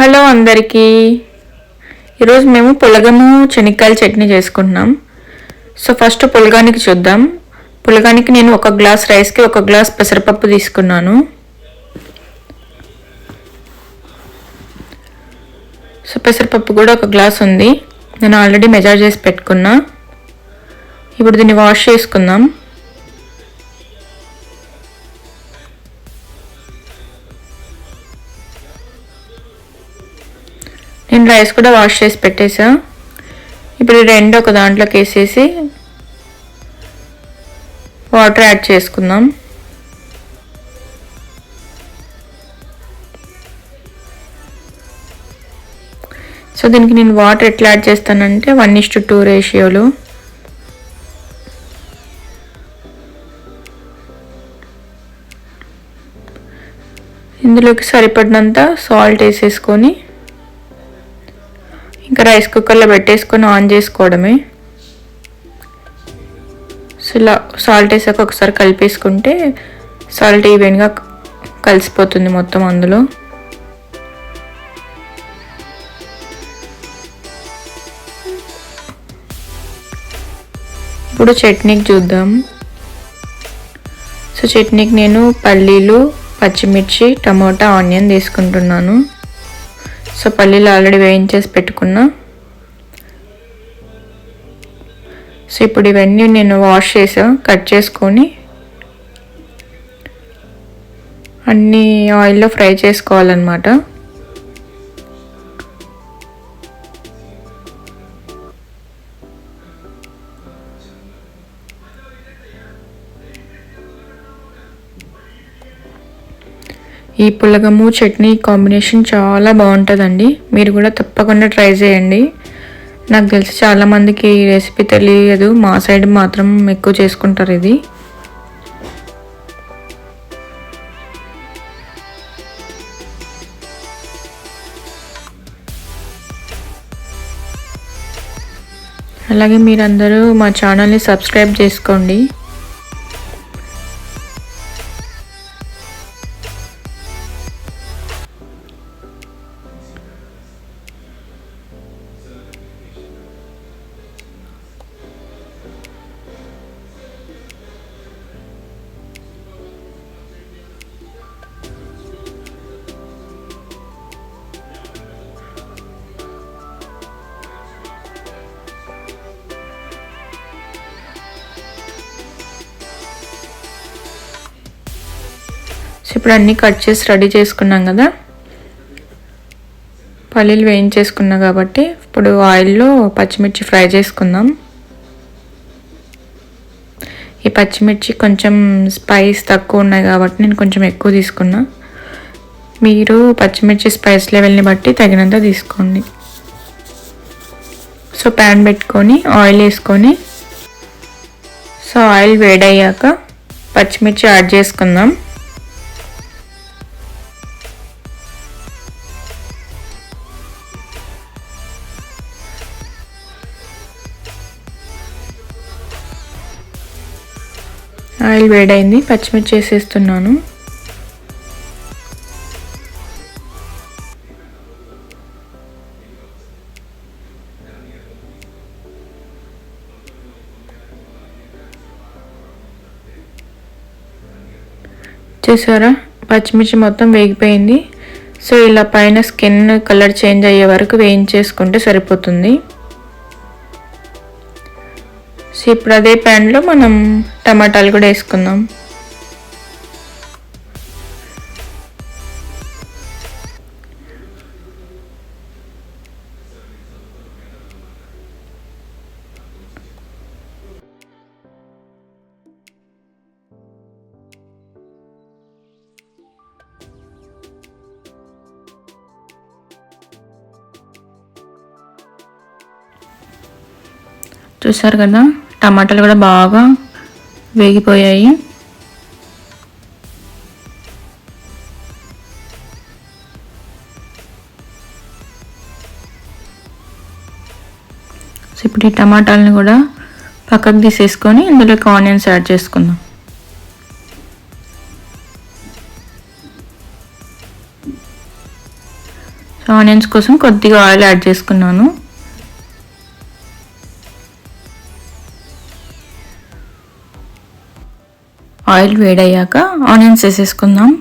Hello అందరికీ. ఈరోజు మేము పులగము శనక్కాయల చట్నీ చేసుకుంటున్నాం. సో ఫస్ట్ పులగానికి చూద్దాం. పులగానికి నేను 1 గ్లాస్ రైస్కి 1 గ్లాస్ పెసరపప్పు తీసుకున్నాను. సో పెసరపప్పు కూడా 1 గ్లాస్ ఉంది. నేను ఆల్రెడీ మెజర్ చేసి పెట్టుకున్నా. ఇప్పుడు దీన్ని వాష్ చేసుకుందాం. నేను రైస్ కూడా వాష్ చేసి పెట్టేసా. ఇప్పుడు ఈ రెండు ఒక దాంట్లోకి వేసేసి వాటర్ యాడ్ చేసుకుందాం. సో దీనికి నేను వాటర్ ఎట్లా యాడ్ చేస్తానంటే 1:2 రేషియోలో. ఇందులోకి సరిపడినంత సాల్ట్ వేసేసుకొని ఇంకా రైస్ కుక్కర్లో పెట్టేసుకొని ఆన్ చేసుకోవడమే. సో ఇలా సాల్ట్ వేసాక ఒకసారి కలిపేసుకుంటే సాల్ట్ ఈవెన్గా కలిసిపోతుంది మొత్తం అందులో. ఇప్పుడు చట్నీకి చూద్దాం. సో చట్నీకి నేను పల్లీలు, పచ్చిమిర్చి, టమోటా, ఆనియన్ తీసుకుంటున్నాను. సో పల్లీలు ఆల్రెడీ వేయించేసి పెట్టుకున్నా. సో ఇప్పుడు ఇవన్నీ నేను వాష్ చేసా, కట్ చేసుకొని అన్నీ ఆయిల్లో ఫ్రై చేసుకోవాలన్నమాట. ఈ పులగము చట్నీ కాంబినేషన్ చాలా బాగుంటుందండి. మీరు కూడా తప్పకుండా ట్రై చేయండి. నాకు తెలిసి చాలామందికి ఈ రెసిపీ తెలియదు. మా సైడ్ మాత్రం ఎక్కువ చేసుకుంటారు ఇది. అలాగే మీరందరూ మా ఛానల్ని సబ్స్క్రైబ్ చేసుకోండి. ఇప్పుడు అన్నీ కట్ చేసి రెడీ చేసుకున్నాం కదా. పల్లీలు వేయించేసుకున్నా కాబట్టి ఇప్పుడు ఆయిల్లో పచ్చిమిర్చి ఫ్రై చేసుకుందాం. ఈ పచ్చిమిర్చి కొంచెం స్పైస్ తక్కువ ఉన్నాయి కాబట్టి నేను కొంచెం ఎక్కువ తీసుకున్నా. మీరు పచ్చిమిర్చి స్పైస్ లెవెల్ని బట్టి తగినంత తీసుకోండి. సో ప్యాన్ పెట్టుకొని ఆయిల్ వేసుకొని, సో ఆయిల్ వేడయ్యాక పచ్చిమిర్చి యాడ్ చేసుకుందాం. ఆయిల్ వేడైంది, పచ్చిమిర్చి వేసేస్తున్నాను. చూసారా, పచ్చిమిర్చి మొత్తం వేగిపోయింది. సో ఇలా పైన స్కిన్ కలర్ చేంజ్ అయ్యే వరకు వేయించేసుకుంటే సరిపోతుంది. సో ఇప్పుడు అదే ప్యాన్లో మనం టమాటాలు కూడా వేసుకుందాం. చూసారు కదా, టమాటాలు కూడా బాగా వేగిపోయాయి. సో ఇప్పుడు ఈ టమాటాలను కూడా పక్కకు తీసేసుకొని ఇందులోకి ఆనియన్స్ యాడ్ చేసుకుందాం. ఆనియన్స్ కోసం కొద్దిగా ఆయిల్ యాడ్ చేసుకున్నాను. ఆయిల్ వేడయ్యాక ఆనియన్స్ వేసేసుకుందాం.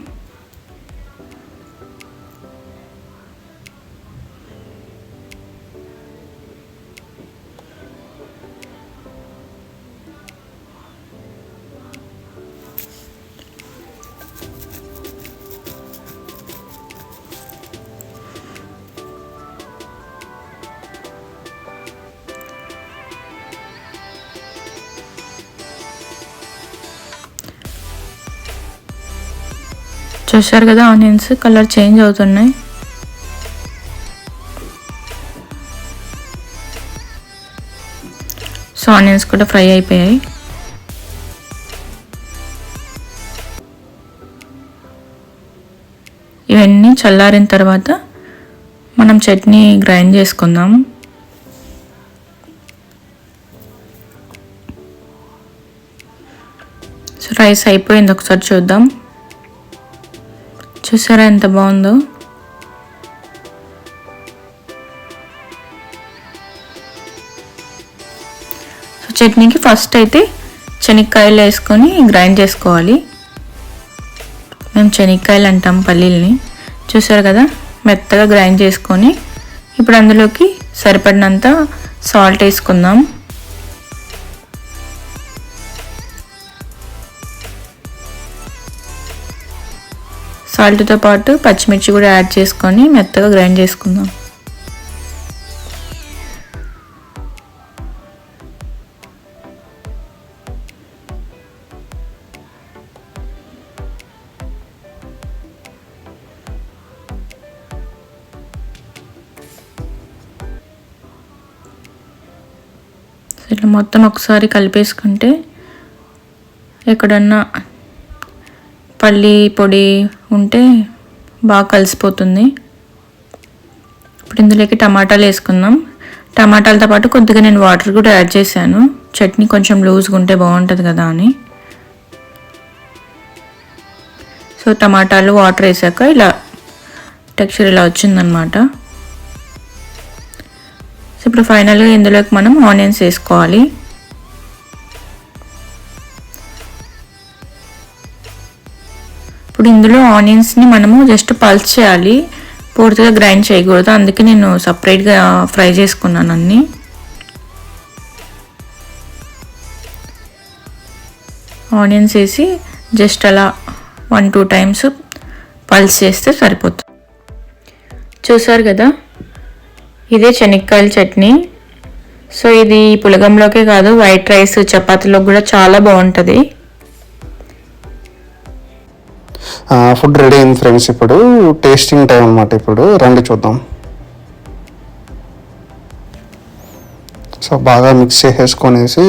చూసారు కదా, ఆనియన్స్ కలర్ చేంజ్ అవుతున్నాయి. సో ఆనియన్స్ కూడా ఫ్రై అయిపోయాయి. ఇవన్నీ చల్లారిన తర్వాత మనం చట్నీ గ్రైండ్ చేసుకుందాం. సో రైస్ అయిపోయింది, ఒకసారి చూద్దాం. చూసారా ఎంత బాగుందో. సో చట్నీకి ఫస్ట్ అయితే శనక్కాయలు వేసుకొని గ్రైండ్ చేసుకోవాలి. మేము శనక్కాయలు అంటాం పల్లీల్ని. చూసారు కదా, మెత్తగా గ్రైండ్ చేసుకొని ఇప్పుడు అందులోకి సరిపడినంత సాల్ట్ వేసుకుందాం. సాల్ట్తో పాటు పచ్చిమిర్చి కూడా యాడ్ చేసుకొని మెత్తగా గ్రైండ్ చేసుకుందాం. ఇట్లా మొత్తం ఒకసారి కలిపేసుకుంటే ఎక్కడన్నా పల్లి పొడి ఉంటే బాగా కలిసిపోతుంది. ఇప్పుడు ఇందులోకి టమాటాలు వేసుకుందాం. టమాటాలతో పాటు కొద్దిగా నేను వాటర్ కూడా యాడ్ చేశాను, చట్నీ కొంచెం లూజ్గా ఉంటే బాగుంటుంది కదా అని. సో టమాటాలు వాటర్ వేసాక ఇలా టెక్స్చర్ ఇలా వచ్చిందనమాట. సో ఇప్పుడు ఫైనల్గా ఇందులోకి మనం ఆనియన్స్ వేసుకోవాలి. ఇప్పుడు ఇందులో ఆనియన్స్ని మనము జస్ట్ పల్స్ చేయాలి, పూర్తిగా గ్రైండ్ చేయకూడదు. అందుకే నేను సపరేట్గా ఫ్రై చేసుకున్నాను అన్నీ. ఆనియన్స్ వేసి జస్ట్ అలా 1-2 టైమ్స్ పల్స్ చేస్తే సరిపోతుంది. చూసారు కదా, ఇదే శనక్కాయల చట్నీ. సో ఇది పులగంలోకే కాదు, వైట్ రైస్ చపాతీలో కూడా చాలా బాగుంటుంది. ఫుడ్ రెడీ అయింది ఫ్రెండ్స్. ఇప్పుడు టేస్టింగ్ టైం అనమాట. ఇప్పుడు రండి చూద్దాం. సో బాగా మిక్స్ చేసేసుకొనేసి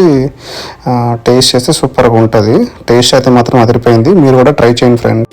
టేస్ట్ చేస్తే సూపర్గా ఉంటుంది. టేస్ట్ అయితే మాత్రం అదిరిపోయింది. మీరు కూడా ట్రై చేయండి ఫ్రెండ్.